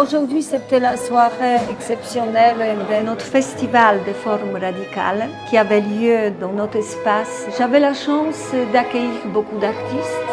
Aujourd'hui, c'était la soirée exceptionnelle de notre festival de formes radicales qui avait lieu dans notre espace. J'avais la chance d'accueillir beaucoup d'artistes.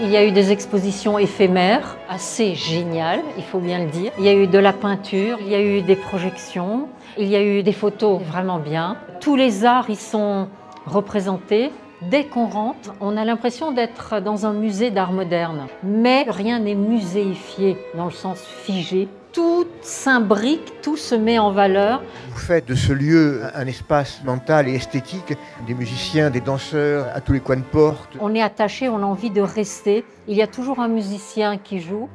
Il y a eu des expositions éphémères, assez géniales, il faut bien le dire. Il y a eu de la peinture, il y a eu des projections, il y a eu des photos vraiment bien. Tous les arts y sont représentés. Dès qu'on rentre, on a l'impression d'être dans un musée d'art moderne. Mais rien n'est muséifié dans le sens figé. Tout s'imbrique, tout se met en valeur. Vous faites de ce lieu un espace mental et esthétique, des musiciens, des danseurs à tous les coins de porte. On est attaché, on a envie de rester. Il y a toujours un musicien qui joue.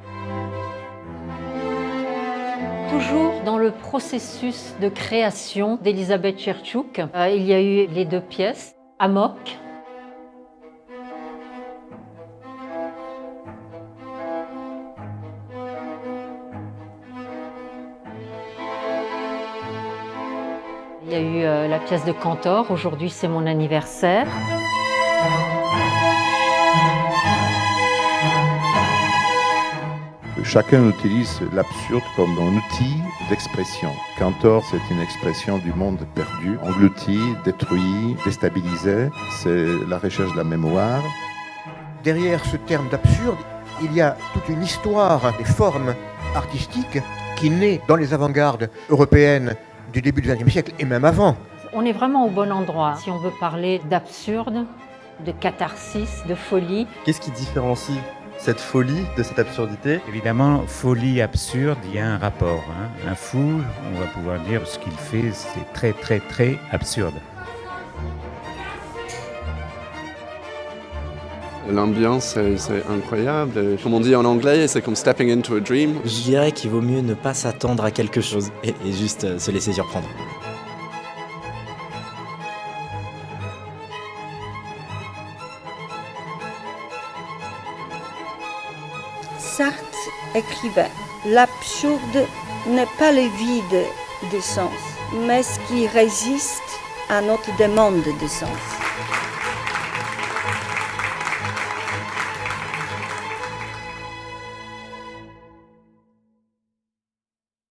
Toujours dans le processus de création d'Elisabeth Cherchuk, il y a eu les 2 pièces, Amok. Il y a eu la pièce de Cantor, aujourd'hui c'est mon anniversaire. Chacun utilise l'absurde comme un outil d'expression. Cantor, c'est une expression du monde perdu, englouti, détruit, déstabilisé. C'est la recherche de la mémoire. Derrière ce terme d'absurde, il y a toute une histoire des formes artistiques qui naît dans les avant-gardes européennes du début du XXe siècle et même avant. On est vraiment au bon endroit si on veut parler d'absurde, de catharsis, de folie. Qu'est-ce qui différencie cette folie de cette absurdité? Évidemment, folie absurde, il y a un rapport. Un fou, on va pouvoir dire ce qu'il fait, c'est très très très absurde. L'ambiance, c'est incroyable. Comme on dit en anglais, c'est comme stepping into a dream. Je dirais qu'il vaut mieux ne pas s'attendre à quelque chose et juste se laisser surprendre. Sartre écrivait « L'absurde n'est pas le vide de sens, mais ce qui résiste à notre demande de sens ».